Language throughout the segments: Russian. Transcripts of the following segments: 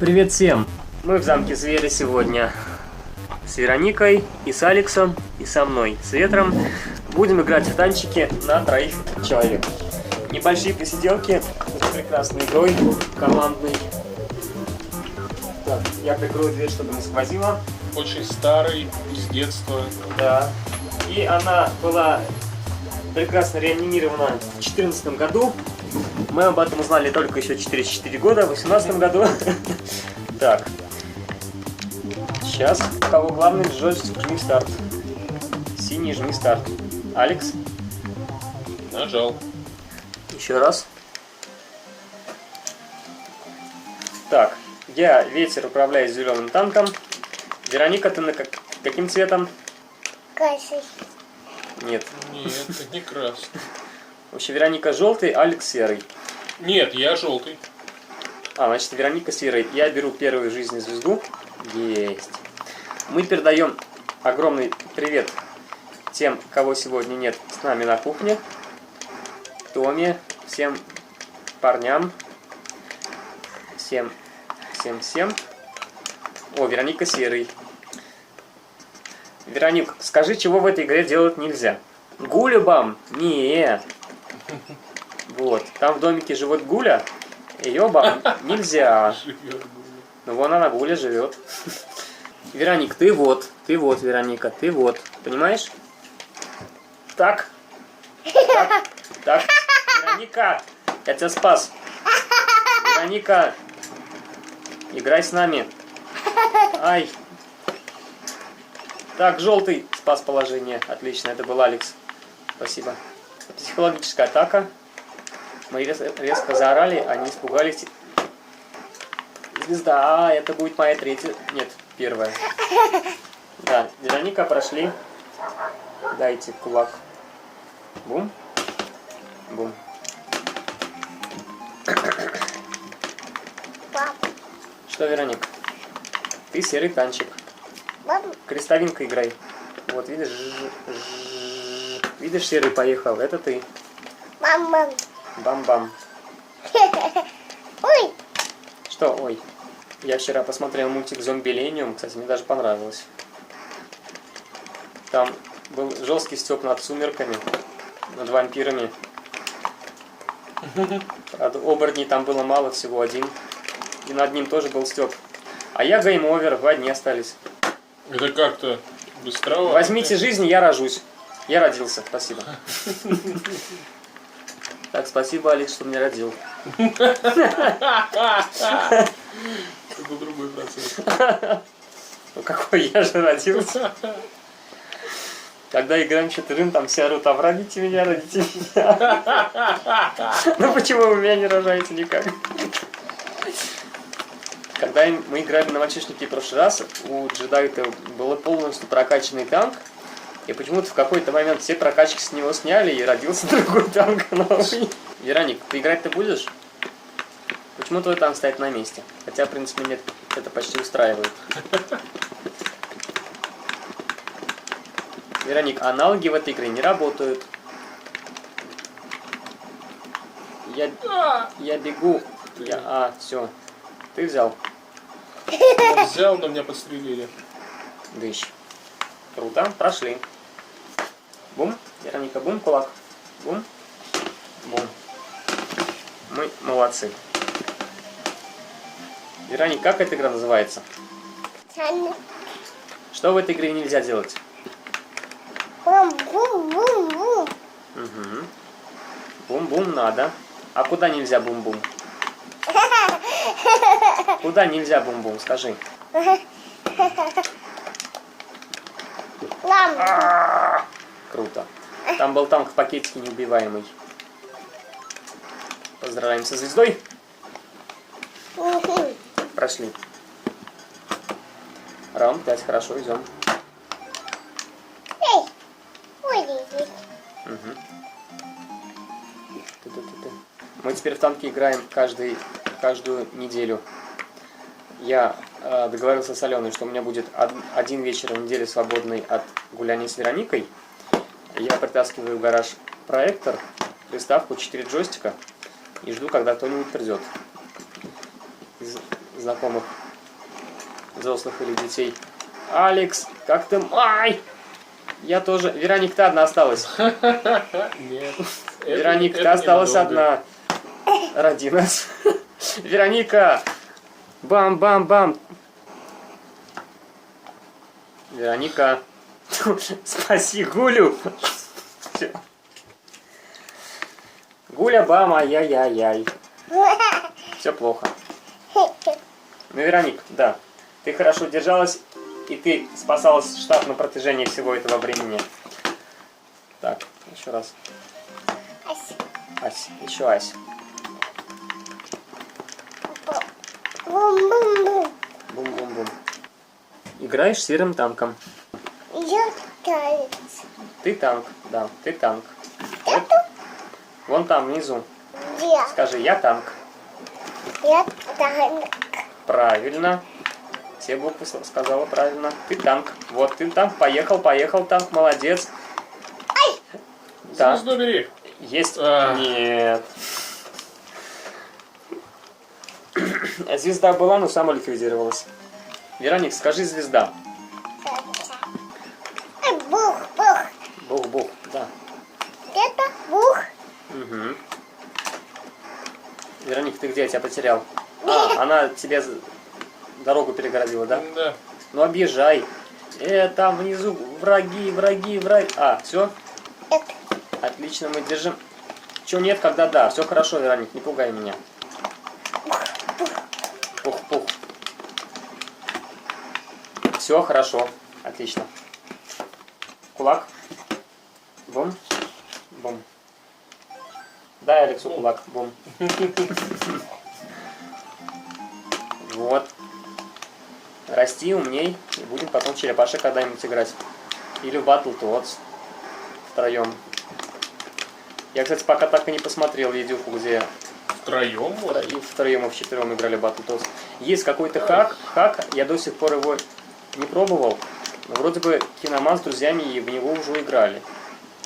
Привет всем! Мы в замке зверя сегодня с Вероникой, и с Алексом, и со мной, с Ветром. Будем играть в танчики на 3 человек. Небольшие посиделки с прекрасной игрой, командной. Так, я прикрою дверь, чтобы не сквозило. Очень старый, из детства. Да. И она была прекрасно реанимирована в 2014 году. Мы об этом узнали только еще через 4 года, в 2018 году. Так. Сейчас. У кого главный джойстик, жми старт. Синий, жми старт. Алекс. Нажал. Еще раз. Так. Я, Ветер, управляю зеленым танком. Вероника, ты на каким цветом? Красный. Нет. Нет, это не красный. Вообще, Вероника желтый, Алекс серый. Нет, я желтый. Значит, Вероника серый. Я беру первую в жизни звезду. Есть. Мы передаем огромный привет тем, кого сегодня нет с нами на кухне. Томе, всем парням. Всем. О, Вероника серый. Вероник, скажи, чего в этой игре делать нельзя? Гуля-бам? Не. Вот. Там в домике живет Гуля. Ее бам нельзя. Ну вон она, Гуля, живет. Вероник, ты вот, Вероника, ты вот. Понимаешь? Так. Так. Вероника, я тебя спас. Вероника, играй с нами. Ай. Так, желтый спас положение. Отлично, это был Алекс. Спасибо. Психологическая атака. Мы резко заорали, они испугались. Звезда, это будет моя третья. Нет, первая. Да, Вероника, прошли. Дайте кулак. Бум. Бум. Пап. Что, Вероник? Ты серый танчик. Мам. Крестовинка играй. Вот, видишь? Видишь, серый поехал. Это ты. Мама. Бам-бам. Ой. Что, ой? Я вчера посмотрел мультик «Зомбилениум». Кстати, мне даже понравилось. Там был жесткий стёб над сумерками, над вампирами. От оборотней там было мало, всего один. И над ним тоже был стёб. А я гейм-овер, вы одни остались. Это как-то быстро. Возьмите жизнь, я рожусь. Я родился, спасибо. Так, спасибо, Алекс, что меня родил. Это другой процесс. Ну какой, я же родился. Когда играем 4, там все орут, родите меня, родите меня. Ну почему вы меня не рожаете никак? Когда мы играли на мальчишнике в прошлый раз, у джедая был полностью прокачанный танк. И почему-то в какой-то момент все прокачки с него сняли, и родился другой танк новый. Вероник, ты играть-то будешь? Почему твой танк стоит на месте? Хотя, в принципе, меня это почти устраивает. Вероник, аналоги в этой игре не работают. Я бегу. Все. Ты взял. Я взял, но меня подстрелили. Дыщ. Круто, прошли. Бум. Вероника, бум, кулак. Бум. Бум. Мы молодцы. Вероник, как эта игра называется? Что в этой игре нельзя делать? Бум-бум-бум-бум. Угу. Бум-бум надо. А куда нельзя бум-бум? Куда нельзя бум-бум, скажи. Круто. Там был танк в пакетике неубиваемый. Поздравляем со звездой. Прошли. Раунд 5, хорошо, идем. Эй, ой, Угу. Мы теперь в танки играем каждую неделю. Я договорился с Аленой, что у меня будет один вечер в неделю свободный от гуляния с Вероникой. Я притаскиваю в гараж проектор, приставку, 4 джойстика и жду, когда кто-нибудь придет. знакомых, взрослых или детей. Алекс, как ты... Ай! Я тоже... Вероника, ты одна осталась. Нет. Вероника, ты это осталась ненадолго. одна. Ради нас. Вероника! Бам-бам-бам! Вероника! Спаси Гулю! Всё. Гуля, бам, ай-яй-яй-яй. Все плохо. Ну, Вероник, да. Ты хорошо держалась, и ты спасалась штаб на протяжении всего этого времени. Так, еще раз. Ась, еще Ась. Бум-бум-бум. Бум-бум-бум. Играешь серым танком. Я танец. Ты танк, да, ты танк. Это Вон там, внизу. где? Скажи, я танк. Я танк. Правильно. Все буквы сказала правильно. Ты танк. Вот, ты танк. Поехал, поехал, танк. Молодец. Да. Звезду бери. Есть. А. Нет. Звезда была, но самоликвидировалась. Вероник, скажи звезда. Бух-бух. Бух-бух, да. Это бух. Угу. Вероник, ты где? Я тебя потерял. А, она тебе дорогу перегородила, да? Да. Ну объезжай. Там внизу враги, враги, враги. А, все? Это Отлично, мы держим. Че нет, когда да. Все хорошо, Вероник, не пугай меня. Пух-пух. Все хорошо. Отлично. Кулак. Бум. Бум. Дай Алексу кулак. Бум. Вот. Расти, умней. И будем потом в черепашек когда-нибудь играть. Или в Battletoads. Втроем. Я, кстати, пока так и не посмотрел видюху, где Втроем вот. и втроем, и вчетвером играли Battletoads. Есть какой-то хак, я до сих пор его не пробовал. Но вроде бы Киноман с друзьями и в него уже играли.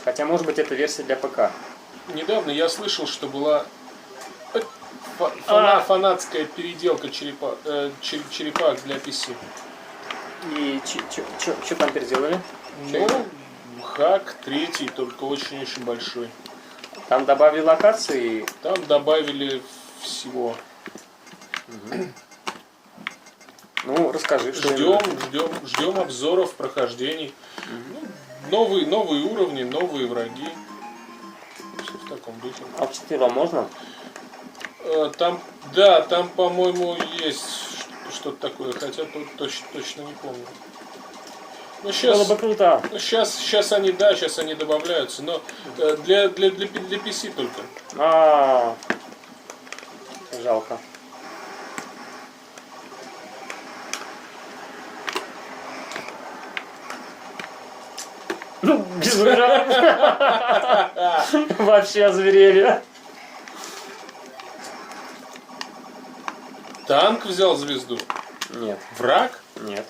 Хотя, может быть, это версия для ПК. Недавно я слышал, что была фанатская переделка черепах для PC. И что там переделали? Ну, хак третий, только очень-очень большой. Там добавили локации. Там добавили всего. Ну, расскажи, что именно. Ждем обзоров, прохождений. Ну, новые уровни, новые враги. Все в таком духе. А в 4 можно? Там, да, там, по-моему, есть что-то такое, хотя тут точно не помню. Ну, Было бы круто. сейчас они добавляются, но для PC только. Жалко. Без вариантов. Вообще озверели. Танк взял звезду. Нет, Враг? нет.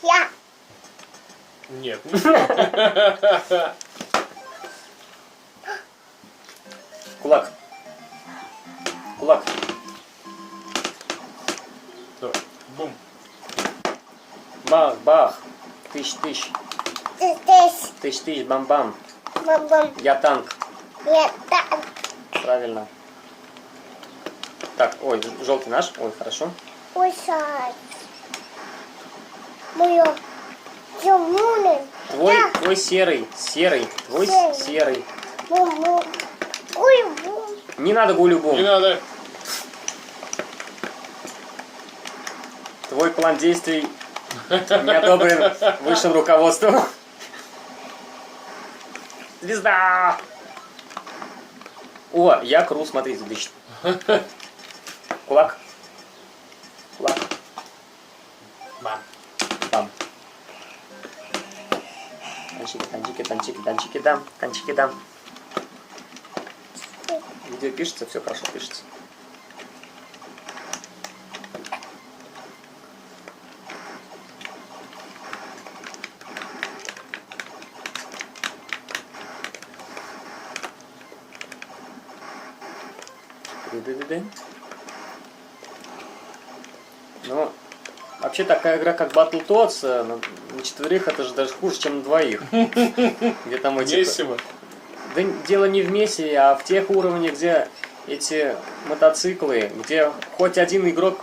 я. Нет. Кулак. Кулак. Давай. Бум. Бах, бах. Тыщ. Ты здесь. Тыщ, бам-бам. Бам-бам. Я танк. Я танк. Правильно. Так, ой, желтый наш. Ой, хорошо. Усай. Моё. Зумуны. Твой серый. Твой серый. Бум-бум. Ой-бум. Не надо гулю-бум. Не надо. Твой план действий не одобрен высшим руководством. Звезда! О, я кру, смотрите, отлично. Кулак. Кулак. Бам. Бам. Танчики дам. Видео пишется, все хорошо пишется. Ну, вообще такая игра, как Battletoads, на 4 это же даже хуже, чем на 2. Где там эти... Весело. Да дело не в мессе, а в тех уровнях, где эти мотоциклы, где хоть один игрок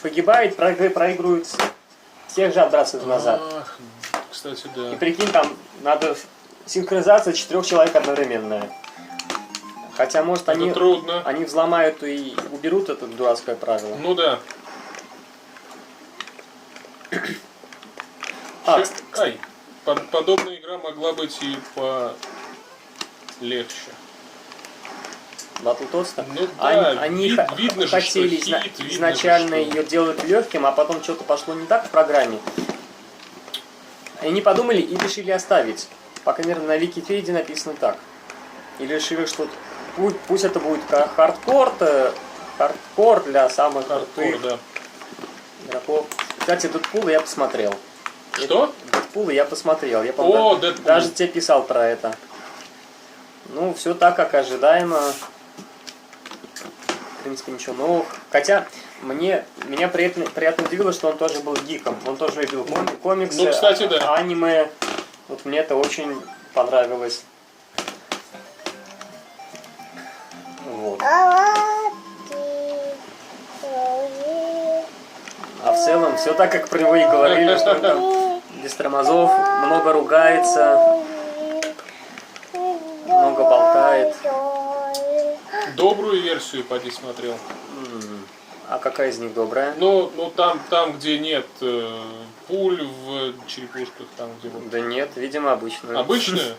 погибает, проигрывают всех же отбрасывают назад. Ах, кстати, И да. прикинь, там надо синхронизация 4 человек одновременная. Хотя, может, Это они трудно. взломают и уберут это дурацкое правило. Ну да. А, Ай, подобная игра могла быть и полегче. Battletoads-то? Ну да, они видно же, хотели что хит, видно изначально же, что- ее делать легким, а потом что-то пошло не так в программе. И они подумали и решили оставить. По крайней мере, на Википедии написано так. И решили, что пусть это будет хардкор для самых Хардкор, крутых да. игроков. Кстати, Дэдпула я посмотрел. Что? Дэдпула я посмотрел. Я, О, по-моему, Дэдпул. даже тебе писал про это. Ну, все так, как ожидаемо. В принципе, ничего нового. Хотя, меня приятно удивило, что он тоже был гиком. Он тоже любил комиксы, Ну, кстати, да. аниме. Вот мне это очень понравилось. Вот. А в целом, все так, как про него и говорили, что он там без тормозов, много ругается, много болтает. Добрую версию поди смотрел. А какая из них добрая? Ну там, где нет пуль в черепушках, там, где вот. Да нет, видимо, обычную. Обычную?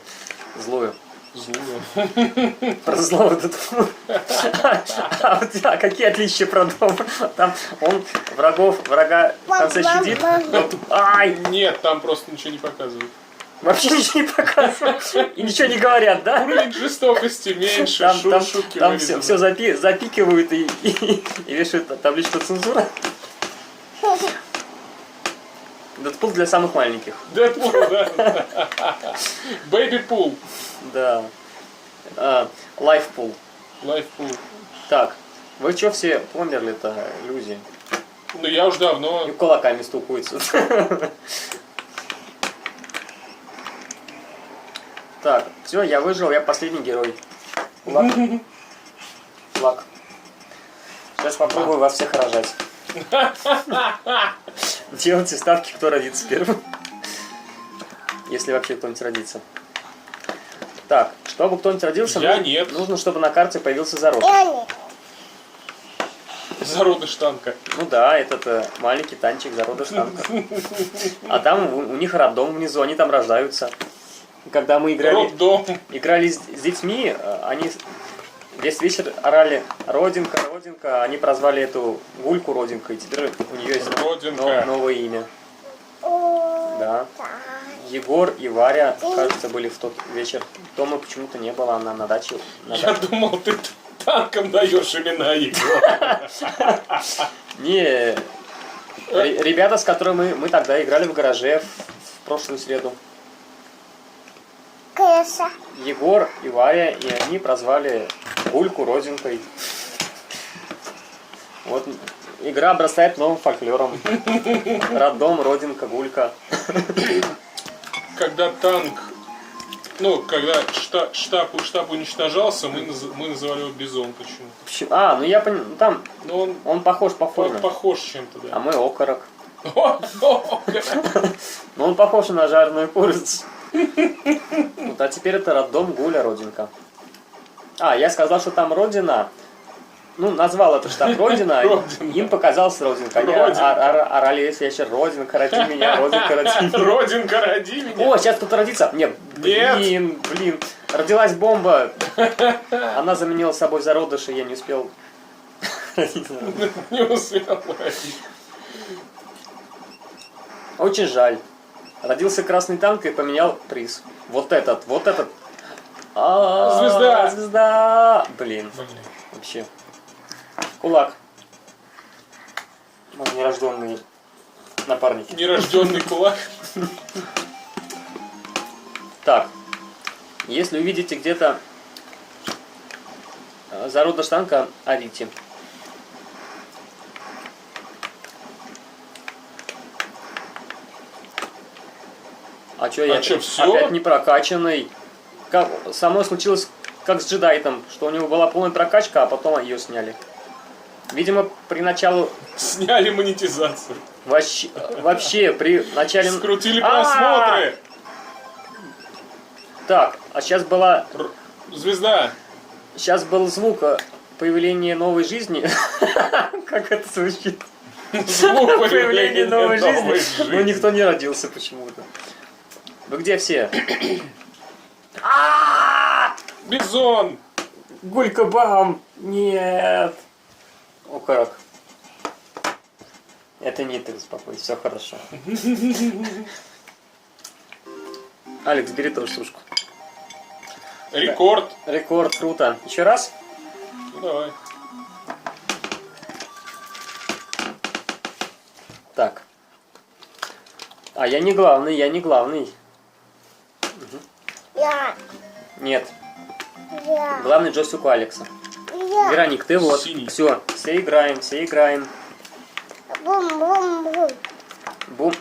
Злую. Злую. Про злого Дэдпула. А какие отличия про доброго? Там он врага в конце щадит. Ай! Нет, там просто ничего не показывают. Вообще ничего не показывают. И ничего не говорят, да? Уровень жестокости меньше, Там шутки все вырезаны. запикивают и вешают табличку цензура. Дэдпул для самых маленьких. Дэдпул, да. Бэйби пул. Да. Лайфпул. Лайфпул. Так, вы что все померли-то, люди? Ну я уж давно. И кулаками стукаются. Так, все, я выжил, я последний герой. Кулак. Сейчас попробую вас всех рожать. Делайте ставки, кто родится первым. Если вообще кто-нибудь родится. Так, чтобы кто-нибудь родился, Я нет. нужно, чтобы на карте появился зародыш. Зародыш танка. Ну да, этот маленький танчик, зародыш танка. А там у них роддом внизу, они там рождаются. Когда мы играли с детьми, они весь вечер орали «Родинка, Родинка», они прозвали эту гульку Родинкой, и теперь у нее есть Родинка. новое имя. Да. Егор и Варя, кажется, были в тот вечер. Тома почему-то не было, она на даче. Я думал, ты танком даешь имена его. Не, ребята, с которыми мы тогда играли в гараже в прошлую среду. Егор и Варя, и они прозвали Гульку Родинкой. Вот игра обрастает новым фольклором. Роддом, Родинка, Гулька. Когда танк, ну, когда штаб уничтожался, мы называли его Бизон почему-то. А, ну я понял, там Но он похож по форме. похож чем-то, А да. мы окорок. Ну он похож на жареную курицу. Вот, а теперь это роддом Гуля Родинка. А, я сказал, что там Родина. Ну, назвал это штаб Родина. Им показалось Родинка. Они орали весь вечер: Родинка, роди меня, Родинка, роди меня. Родинка, роди меня. О, сейчас кто-то родится. Нет, блин. Родилась бомба. Она заменила собой зародыша, я не успел. Не успел родить. Очень жаль. Родился красный танк и поменял приз. Вот этот. Звезда. Звезда. Блин, вообще. Кулак. Мой нерожденный напарник. Нерожденный кулак. Так. Если увидите где-то зародыш танка, орите. А что, я чё, всё? опять не прокачанный? Как, со мной случилось, как с джедайтом, что у него была полная прокачка, а потом ее сняли. Видимо, при началу... Сняли монетизацию. Вообще при начале... Скрутили просмотры. Так, а сейчас была... Звезда. Сейчас был звук появления новой жизни. Как это звучит? Звук Появление новой новой жизни. Но никто не родился почему-то. Вы где все? Бизон. Гулька бам! Нет! О как! Это не ты, успокойся, все хорошо. Алекс, бери тоже сушку. Рекорд. Рекорд, круто. Еще раз? Ну, давай. Так. А я не главный, я не главный. Я. Нет, Я. главный джойстик у Алекса. Я. Вероник, ты вот. Синий. Все, все играем, все играем. Бум-бум-бум. Бум.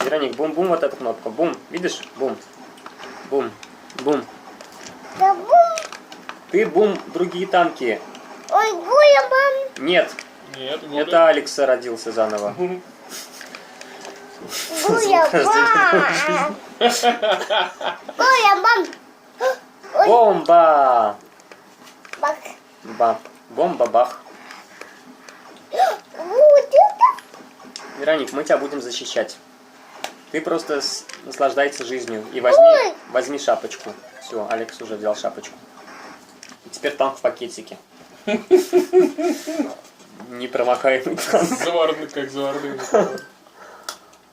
Вероник, бум-бум, вот эта кнопка. Бум, видишь? Бум. Бум. Бум. Да бум. Ты бум, другие танки. Ой, Гуля, мам. Нет, Нет, Гуля. это Алекс родился заново. Гуля, мам. Гуля, мам. Ой, Бомба! бак. Бомба, бах. Вот это. Вероник, мы тебя будем защищать. Ты просто наслаждайся жизнью. И Ой! возьми шапочку. Все, Алекс уже взял шапочку. И теперь танк в пакетике. Непромокаемый танк. Заварный, как заварный.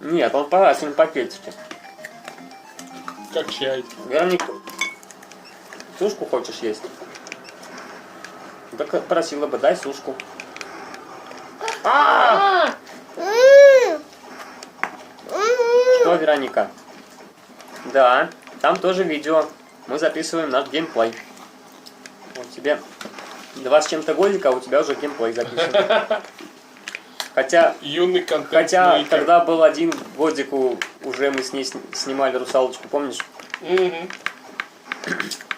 Нет, он в пакетике. Как чай. Вероник, сушку хочешь есть? Так просила бы, дай сушку. М. Что, Вероника? Да, там тоже видео. Мы записываем наш геймплей. Вот тебе 2 с чем-то годика, а у тебя уже геймплей записан. Хотя Юный контент. когда был 1 годик, уже мы с ней снимали русалочку, помнишь? Угу.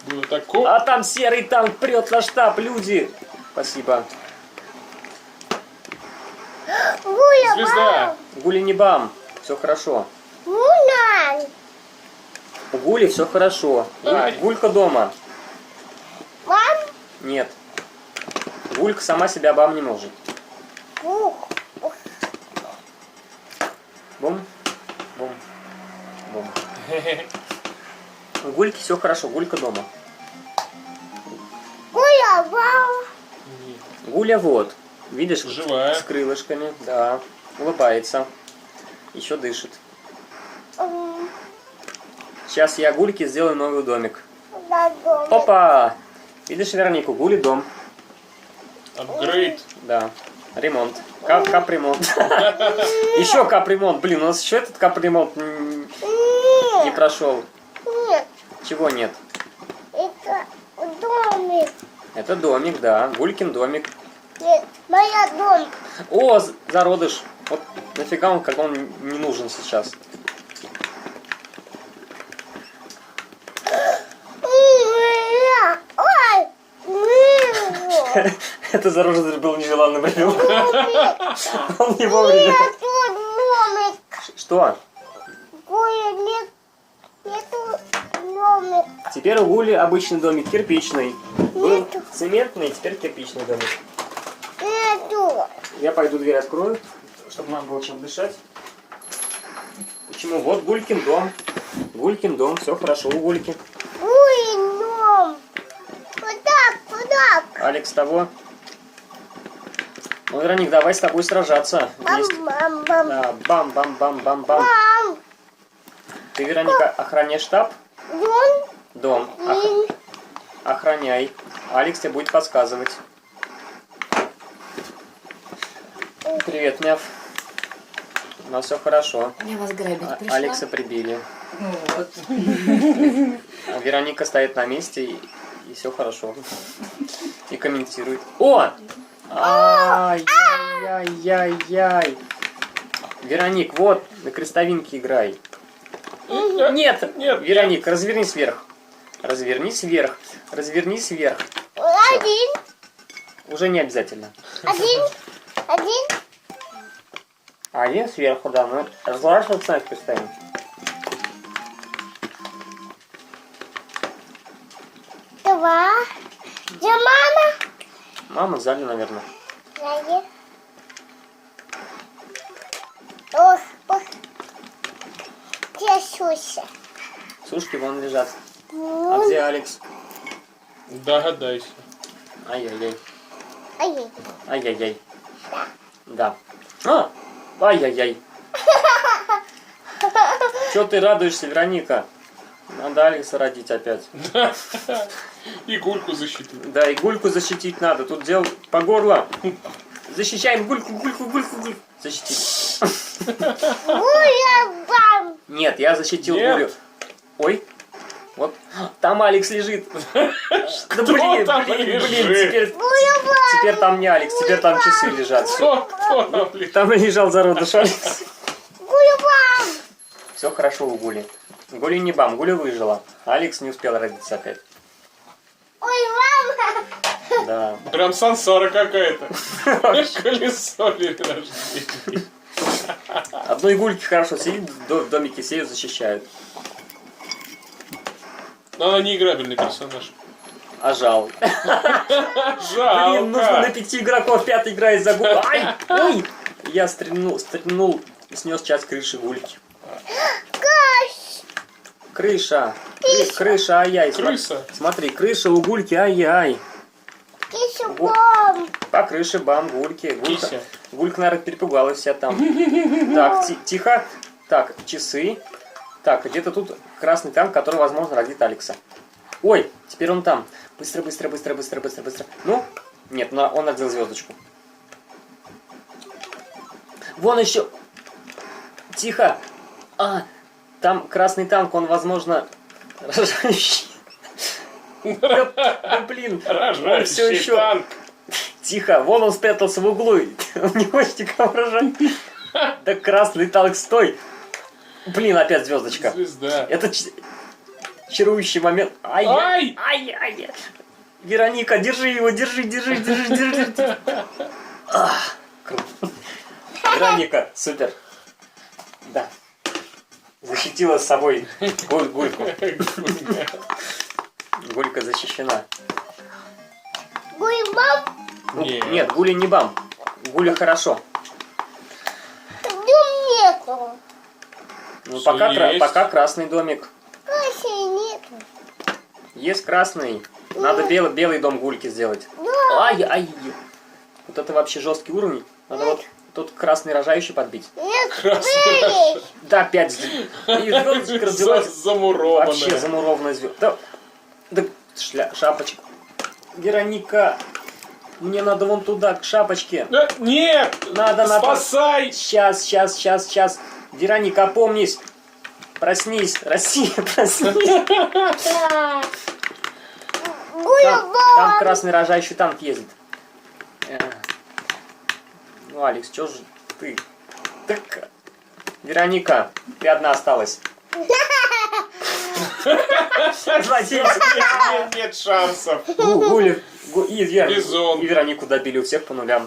Было такое. А там серый танк прет на штаб, люди! Спасибо. Гуля, Звезда. мам. Гули не бам, все хорошо. Гуля. У Гули все хорошо. Ай. Гулька дома. Мам. Нет. Гулька сама себя бам не может. Ух. Бум, бум, бум. У Гульки все хорошо, Гулька дома. Гуля, мам. Гуля вот. Видишь, Живая. с крылышками, да. Улыбается. Еще дышит. Сейчас я Гульке сделаю новый домик. Да, дома. Опа! Видишь, Веронику, Гули дом. Апгрейд. Да. Ремонт. Капремонт. Еще капремонт. Блин, у нас еще этот капремонт не Нет. прошел. Нет. Чего нет? Это домик. Это домик, да. Гулькин домик. Нет. Моя дом. О, зародыш. Вот нафига он, как он не нужен сейчас. Ой. Это зародыш был нежеланным ребенком. Домик. Он не вовремя. Нет, тут домик. Что? Гуля, нет. Нету домик. Теперь у Гули обычный домик, кирпичный. Был Нету. цементный, теперь кирпичный домик. Нету. Я пойду дверь открою, чтобы нам было чем дышать. Почему? Вот Гулькин дом. Гулькин дом, все хорошо у Гульки. Гуля, дом. Куда? Алекс того. Ну, Вероник, давай с тобой сражаться. Вместе. Бам. Да, бам-бам-бам-бам-бам. Мам. Ты, Вероника, охраняй штаб? Дом. Дом. Охраняй. Алекс тебе будет подсказывать. Привет, Мяв. У нас все хорошо. Я вас грабить пришла. Алекса прибили. Ну вот. А Вероника стоит на месте и все хорошо. И комментирует. О! Ай-яй-яй-яй. Вероник, вот, на крестовинке играй. Нет, Нет, Вероника, развернись вверх. Развернись вверх. Развернись вверх. Один. Уже не обязательно. Один. Один сверху, да. Мы разворачиваться знаешь, поставим. Два. Где мама? Мама в зале, наверное. Один. Ох. Где Суся? Сушки вон лежат. А где Алекс? Догадайся. Ай-яй-яй. Один. Ай-яй-яй. Да. А! Ай-яй-яй. Чё ты радуешься, Вероника? Надо Алекса родить опять. И гульку защитить. Да, и Гульку защитить надо. Тут дело по горло. Защищаем Гульку. Защитить. Гуля-бам. Нет, я защитил Нет. Гулю. Ой. Вот. Там Алекс лежит. Да блин, там теперь лежит? теперь там не Алекс, теперь там часы лежат. Кто там лежит? Там лежал зародыш Алекс. Гуля-бам. Все хорошо у Гули. Гули не бам, Гуля выжила. Алекс не успел родиться опять. Ой, мама. Да. Прям сансара какая-то. Колесо рождения. Одной Гульки хорошо сидит, в домике сидит, защищают. Но она не играбельный персонаж. А жал. Жалко. Блин, нужно на 5 игроков, 5 играет за Гулю. Ай! Ой! Я стрельнул и снес часть крыши Гульки. Крыша. Крыша, ай-яй. Крыса. Смотри, крыша у Гульки, ай-яй. Киша-бам. По крыше бам, Гульки. Кися. Гулька, наверное, перепугалась вся там. Так, тихо. Так, часы. Так, где-то тут красный танк, который, возможно, родит Алекса. Ой, теперь он там. Быстро. Ну? Нет, он родил звездочку. Вон еще. Тихо. А, там красный танк, он, возможно, рожающий. Да, блин, он все Рожающий еще. танк. Тихо, вон он спрятался в углу. Он не хочет никого рожать. Да красный танк, стой. Блин, опять звездочка. Звезда. Это чарующий момент. Ай! Ай! Вероника, держи его, держи. Ах, круто. Вероника, супер. Да. Защитила с собой Гульку. Гулька защищена. Гуля-бам. Ну, Нет. нет, Гуля не бам. Гуля хорошо. Дом нету. Ну, Всё есть. пока красный домик. Каши нету. Есть красный. Надо белый дом Гульки сделать. Да. Ай. Вот это вообще жесткий уровень. Надо вот тут красный рожающий подбить. Нет, Красный есть. Да, 5 звездочек развивается. Замурованная. Вообще замурованная звезда. Да, шапочка. Вероника, мне надо вон туда, к шапочке. Нет! Надо. Спасай! Сейчас. Вероника, опомнись. Проснись. Россия, проснись. Да. Там Гуля-бам. красный рожающий танк ездит. Ну, Алекс, чё же ты? Так, Вероника, ты одна осталась. Нет шансов. Гуля и Бизон. Веронику добили у всех по нулям.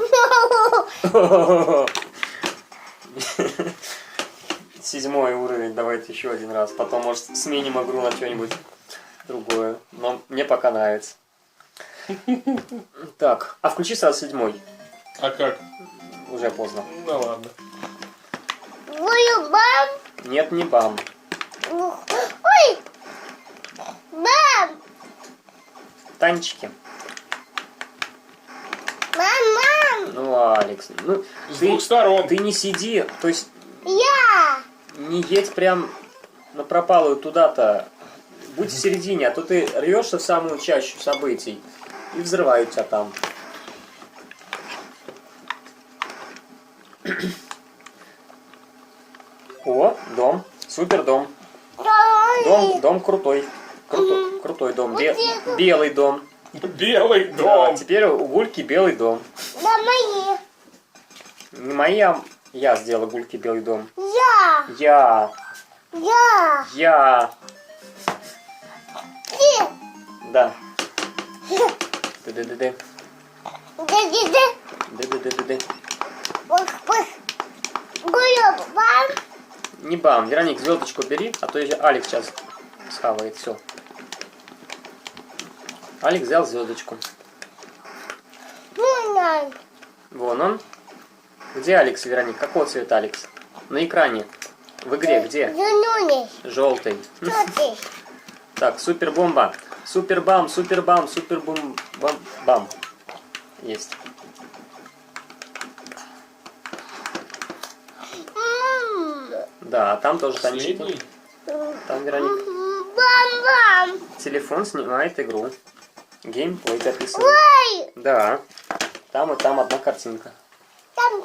7-й уровень, давайте еще один раз. Потом, может, сменим игру на что-нибудь другое. Но мне пока нравится. Так, а включи сразу 7-й. А как? Уже поздно. Ну ладно. Гуля-бам. Нет, не бам. Ой. Бам. Танчики. Мам. Ну, Алекс, ну, С двух сторон. ты не сиди, то есть Я. не едь прям на пропалую туда-то. Будь в середине, а то ты рвешься в самую чащу событий и взрывают тебя там. О, дом. Супер дом. Дом крутой. Крутой дом. Белый дом. Белый Да, дом. теперь у Гульки белый дом. Да, мои. Не мои, а я сделала Гульке белый дом. Я. Я. Я. Я. Ты. Да. Ды-ды-ды-ды. Ды-ды-ды. Ды-ды-ды-ды-ды. Пых-пых. Гуля-бам. Не бам. Вероник, звездочку бери, а то еще Алекс сейчас схавает. Все. Алекс взял звездочку. Мунай. Вон он. Где Алекс, Вероник? Какого цвета Алекс? На экране. В игре где? Зеленый. Желтый. Что ты? Так, супербомба. Супербам, супербам, супербум, бам, бам. Есть. Да, там тоже танчит. Последний? Там Вероник. Бам-бам. Телефон снимает игру. Геймплей записывает. Ой. Да. Там и там одна картинка. Там.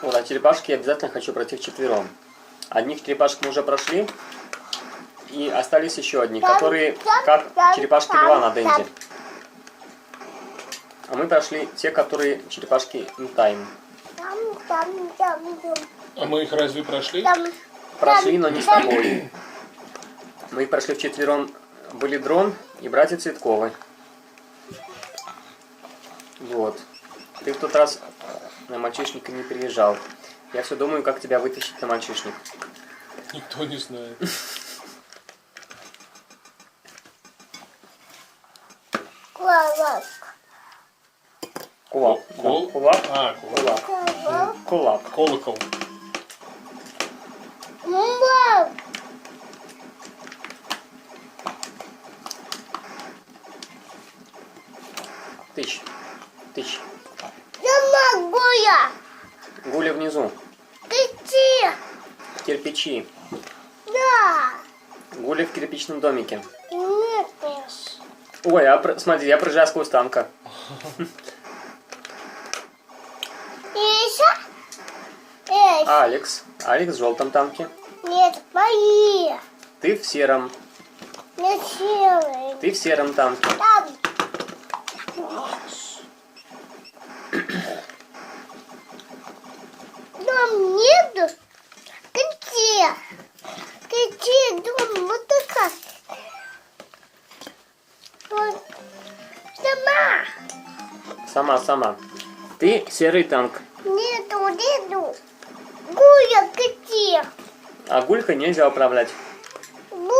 Вот, а черепашки я обязательно хочу пройти вчетвером. Одних черепашек мы уже прошли. И остались еще одни, которые как черепашки 2 на Денде. А мы прошли те, которые черепашки in time. Там. А мы их разве прошли? Там. Прошли, но не с тобой. Мы их прошли вчетвером. Были Дрон и братья Цветковы. Вот. Ты в тот раз на мальчишника не приезжал. Я все думаю, как тебя вытащить на мальчишник. Никто не знает. Кулак. Кулак. Да. Кул- Кулак. А, кулак. Кулак. Кулак. Колокол. Мам. Тыщ. Тыщ. Я могу я. Гуля внизу. Ты. Кирпичи. Да. Гуля в кирпичном домике. Нет. Ой, смотри, я прыжаю сквозь танка. Еще? Алекс. Алекс в желтом танке. Нет, мои. Ты в сером. Не силы. Ты в сером танке. Там. Дом нету? Где? Где дом? Вот такая. Вот. Сама. Сама. Ты серый танк. Нету. Гуля, где? А Гулькой нельзя управлять. Бу.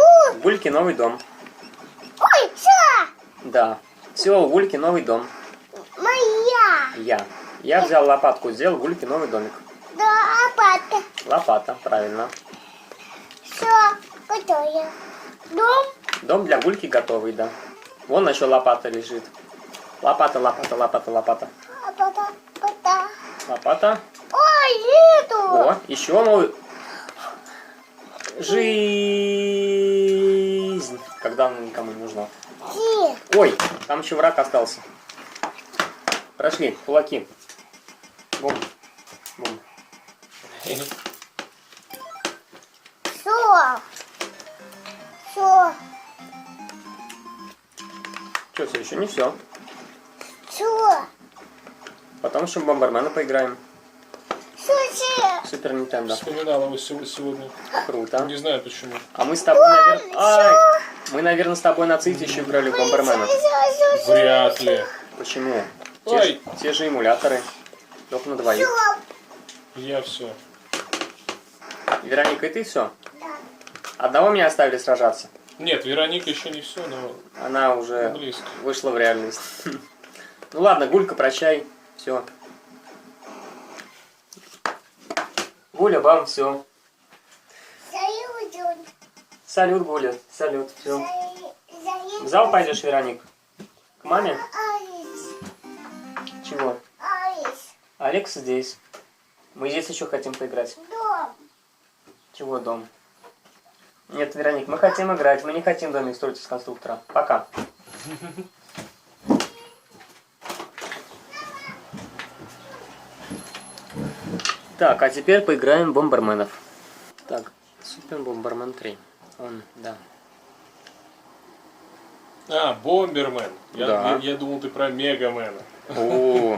Гульке новый дом. Ой, все. Да. Все, у Гульки новый дом. Моя. Я взял лопатку, сделал Гульке новый домик. Да, папа. Лопата, правильно. Все, готово. Дом. Дом для Гульки готовый, да. Вон еще лопата лежит. Лопата. А пота. Лопата. Ой, нету. О, еще новый. Жизнь. Когда она никому не нужна. Где? Ой, там еще враг остался. Прошли, кулаки. Бум. Бум. Все. Что, все еще не все. Все. Потом еще в Бомбермена поиграем. Все. Супер Нинтендо. Вспоминал его сегодня. Круто. Не знаю почему. А мы с тобой, наверное... Мы, наверное, с тобой на Ците еще играли в Бомбермена. Вряд ли. Почему? Ой. Те же эмуляторы. Только на двоих. Я все. Вероника, и ты все? Да. Одного меня оставили сражаться. Нет, Вероника еще не все, но Она уже близко. вышла в реальность. Ну ладно, Гулька, прощай. Все. Гуля, бам, все. Салют. Салют, Гуля. Салют. Все. Салют. В зал пойдешь, Вероник? К маме? Алекс. Чего? Алекс. Алекс здесь. Мы здесь еще хотим поиграть. Дом. Чего дом? Нет, Вероник, мы хотим играть. Мы не хотим домик строить из конструктора. Пока. Так, а теперь поиграем в Бомберменов. Так, Супер Бомбермен 3. Он, да. А, Бомбермен. Да. Я думал, ты про Мегамена. О.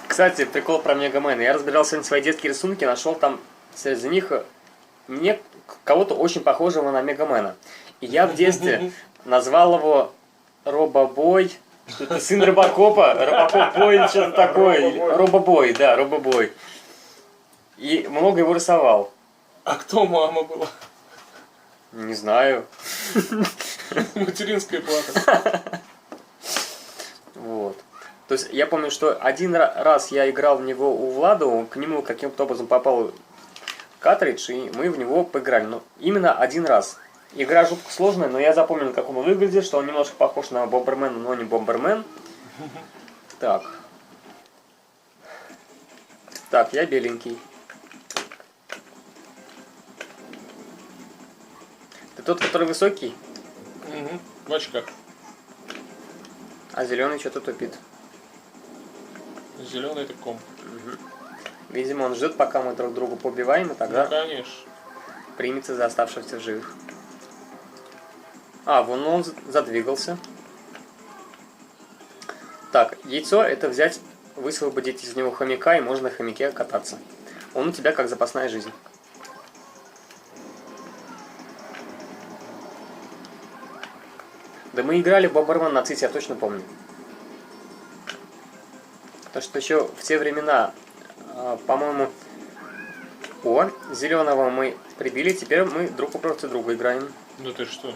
Кстати, прикол про Мегамена. Я разбирал сегодня свои детские рисунки, нашел там среди них мне кого-то очень похожего на Мегамена. И я в детстве назвал его Робобой. Что-то сын Робокопа. Робокоп-бой или что-то такое. Робобой, да, Робобой. И много его рисовал. А кто мама была? Не знаю. Материнская плата. Вот. То есть я помню, что один раз я играл в него у Влада, к нему каким-то образом попал картридж, и мы в него поиграли. Но именно один раз. Игра жутко сложная, но я запомнил, как он выглядит, что он немножко похож на Бомбермена, но не Бомбермен. Так. Так, я беленький. Ты тот, который высокий, Угу. В очках. а зеленый что-то тупит. Зеленый это комп. Видимо, он ждет, пока мы друг друга побиваем, и Ну, тогда конечно. примется за оставшихся в живых. А, вон он задвигался. Так, яйцо это взять, высвободить из него хомяка, и можно на хомяке кататься. Он у тебя как запасная жизнь. Да мы играли в Бомбермен на Ците, я точно помню. Потому что еще в те времена, по-моему, зеленого мы прибили, теперь мы друг против друга играем. Ну ты что?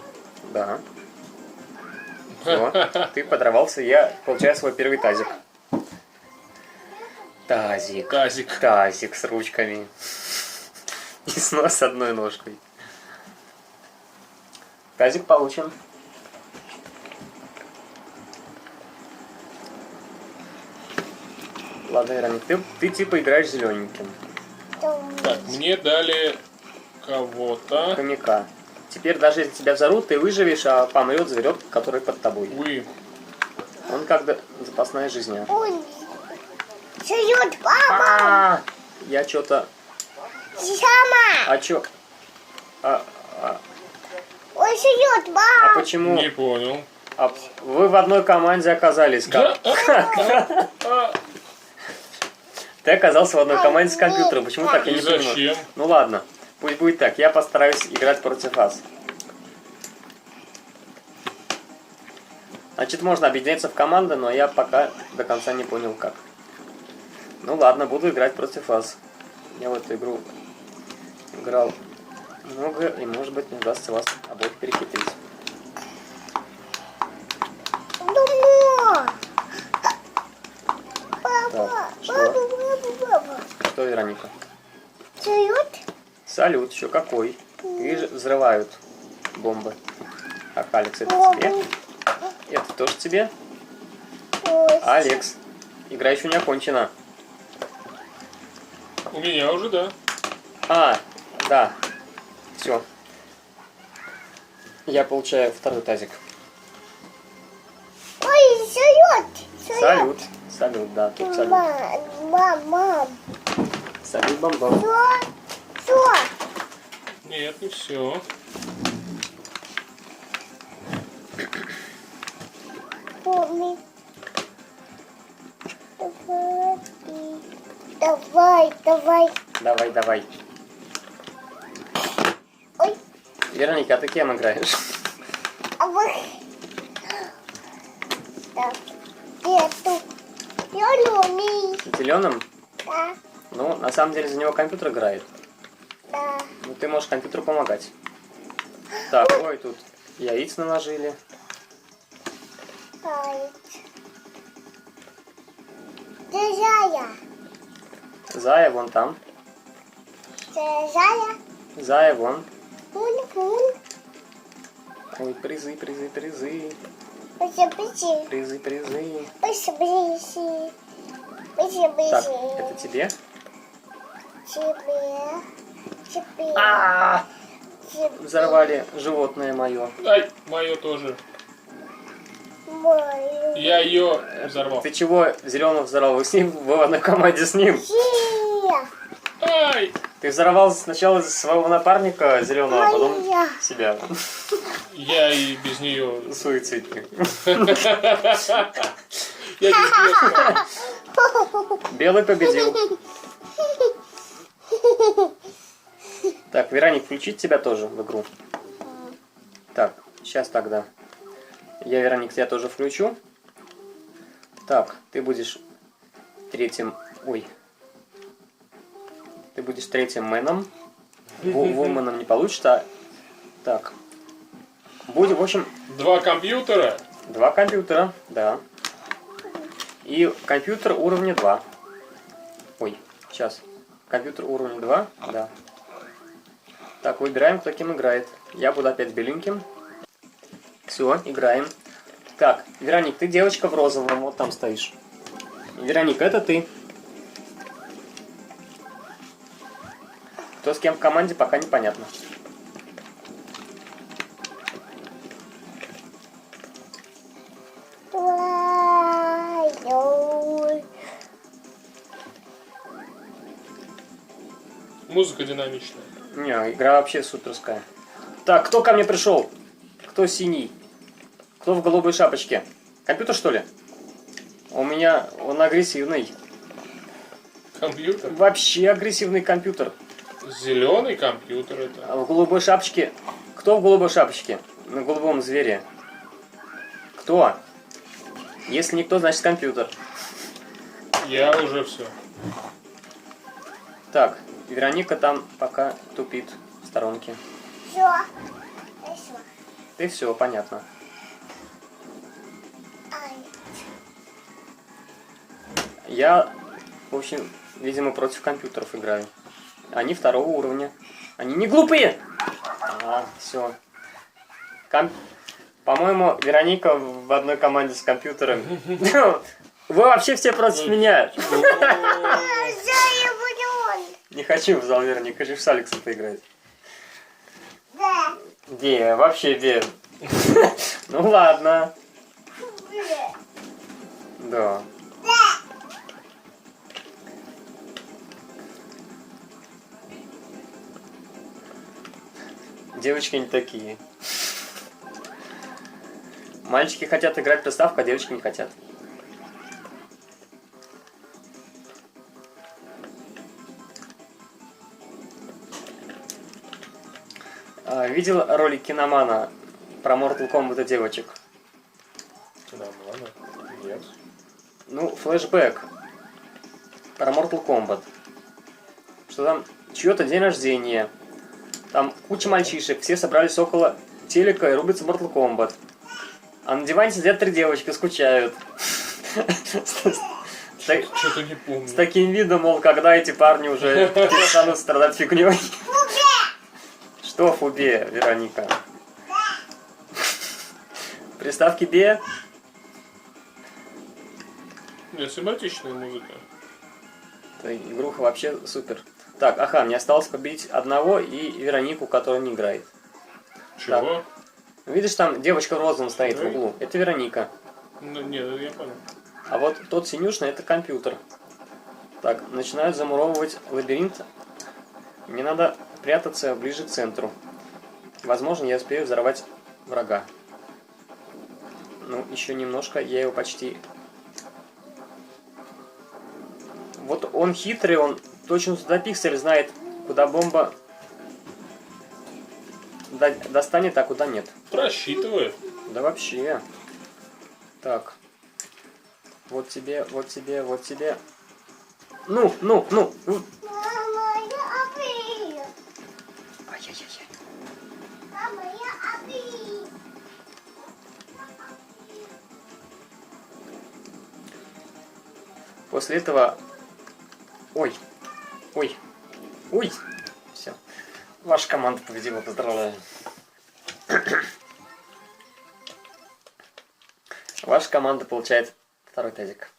Да. Все, ты подорвался, я получаю свой первый тазик. Тазик. Тазик. Тазик с ручками. И снова с одной ножкой. Тазик получен. Ладно, Вероник, ты типа играешь зелененьким. Так, мне дали кого-то. Хомяка. Теперь даже если тебя взорвут, ты выживешь, а помрет зверек, который под тобой. Вы. Он как запасная жизнь. Он сует папа. Я что-то... Сама. А чё? Он сует А папа. почему? Не понял. Вы в одной команде оказались. Как? Ты оказался в одной команде с компьютером. Почему так? Я И не понимаю. зачем? Ну ладно, пусть будет так. Я постараюсь играть против вас. Значит, можно объединяться в команды, но я пока до конца не понял как. Ну ладно, буду играть против вас. Я в эту игру играл много, и может быть мне удастся вас обоих перехитрить. Думаю. Так, Папа. что? Папа. Что, Вероника? Сует. Салют, еще какой. И взрывают бомбы. Так, Алекс, это тебе. Это тоже тебе. Алекс, игра еще не окончена. У меня уже, да. А, да. Все. Я получаю второй тазик. Ой, сует. Салют. Салют, да, тут салют. Мам. Салют, бомбом. Что? Нет, не все. Помни. Давай. Давай. Ой, Вероника, а ты кем играешь? а вы... Так, нету. Зеленый. Зеленым? Да, Ну, на самом деле за него компьютер играет. да. Ну, ты можешь компьютеру помогать. Так, ой, тут яиц наложили. Ай. Зая. Зая вон там. Зая. Зая вон. Кун. Ой, призы. Пыси. Призы. Пыси. Так, это тебе? Тебе. Взорвали животное мое. Ай, мое тоже. Мой. Я ее взорвал. Ты чего зеленого взорвал? Вы с ним, вы в одной команде с ним. Сия. Ай! Ты взорвал сначала своего напарника зеленого, а потом Моя. себя. Я и без нее. Суицидник. Я без нее справлюсь. Белый победил. Так, Вероник, включить тебя тоже в игру. Так, сейчас тогда. Я, Вероник, тебя тоже включу. Так, ты будешь третьим... Ой. Ты будешь третьим мэном. Вуменом не получится. Так. Будем, в общем, 2 компьютера. 2 компьютера, да. И компьютер уровня 2. Ой, сейчас. Компьютер уровня 2, да. Так, выбираем, кто кем играет. Я буду опять беленьким. Все, играем. Так, Вероник, ты девочка в розовом, вот там стоишь. Вероник, это ты. Кто с кем в команде, пока непонятно. Твою. Музыка динамичная. Не, игра вообще суперская. Так, кто ко мне пришел? Кто синий? Кто в голубой шапочке? Компьютер, что ли? У меня он агрессивный. Компьютер. Вообще агрессивный компьютер. Зеленый компьютер это. А в голубой шапочке... Кто в голубой шапочке? На голубом звере. Кто? Если никто, значит компьютер. Я уже все. Так, Вероника там пока тупит в сторонке. Все. Все. И все, понятно. Ай. Я, в общем, видимо, против компьютеров играю. Они 2-го уровня. Они не глупые! Все. По-моему, Вероника в одной команде с компьютером. Вы вообще все против меня. Я буду. Не хочу в зал Вероника, хочу с Алексом поиграть. Да. Где? Вообще где? Ну ладно. Да. Девочки не такие. Мальчики хотят играть в приставку, а девочки не хотят. Видел ролик Киномана про Mortal Kombat и девочек? Нормально. Нет. Ну, флешбэк про Mortal Kombat. Что там чье-то день рождения. Там куча мальчишек, все собрались около телека и рубятся Mortal Kombat. А на диване сидят 3 девочки, скучают. Что-то не помню. С таким видом, мол, когда эти парни уже перестанут страдать фигней. Что фубе, Вероника? Приставки Бе? Нет, симпатичная музыка. Эта игруха вообще супер. Так, ага, мне осталось победить одного и Веронику, которая не играет. Чего? Видишь, там девочка в розовом стоит в углу. Это Вероника. Ну, нет, я понял. А вот тот синюшный — это компьютер. Так, начинают замуровывать лабиринт. Мне надо прятаться ближе к центру. Возможно, я успею взорвать врага. Ну, еще немножко, я его почти... Вот он хитрый, он точно до пикселя знает, куда бомба достанет, а куда нет. Просчитывает. Да вообще. Так. Вот тебе, вот тебе, вот тебе. Ну. Мама, я обид. Ай-яй-яй. Мама, я обид. После этого... Ой. Все. Ваша команда победила, поздравляю. Ваша команда получает 2-й тазик.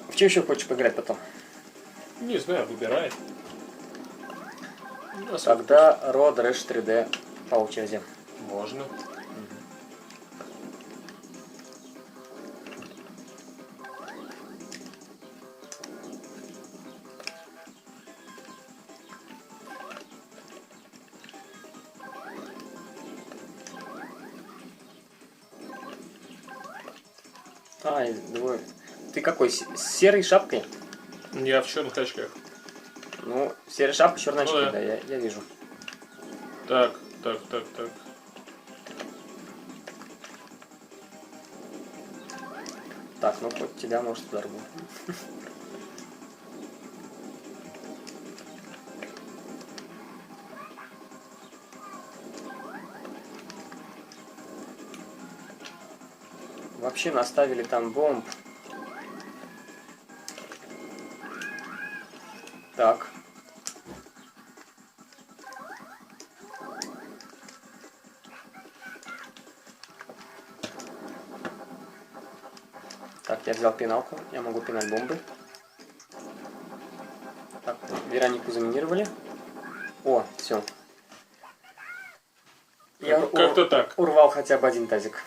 В что еще хочешь поиграть потом? Не знаю, выбирай. Тогда Road Rash 3D по очереди. Можно. Ай, двое. Ты какой? С серой шапкой? Я в черных очках. Ну, серая шапка, черные очки, Ну да. да, я вижу. Так. Так, ну хоть тебя, может, взорву. Вообще наставили там бомб. Так. Так, я взял пиналку. Я могу пинать бомбы. Так, Веронику заминировали. О, все. Я Как-то так. урвал хотя бы один тазик.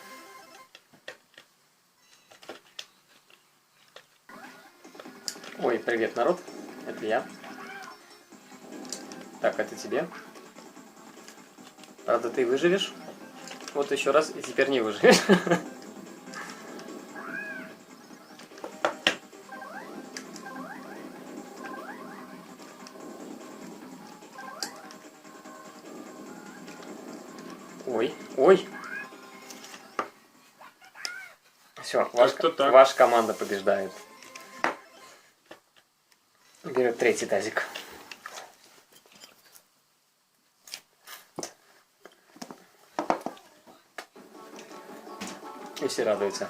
Ой, привет, народ. Это я. Так, это тебе. Правда, ты выживешь. Вот еще раз, и теперь не выживешь. Ой, ой. Все, Как-то так. ваша команда побеждает. Берет третий тазик. И все радуются.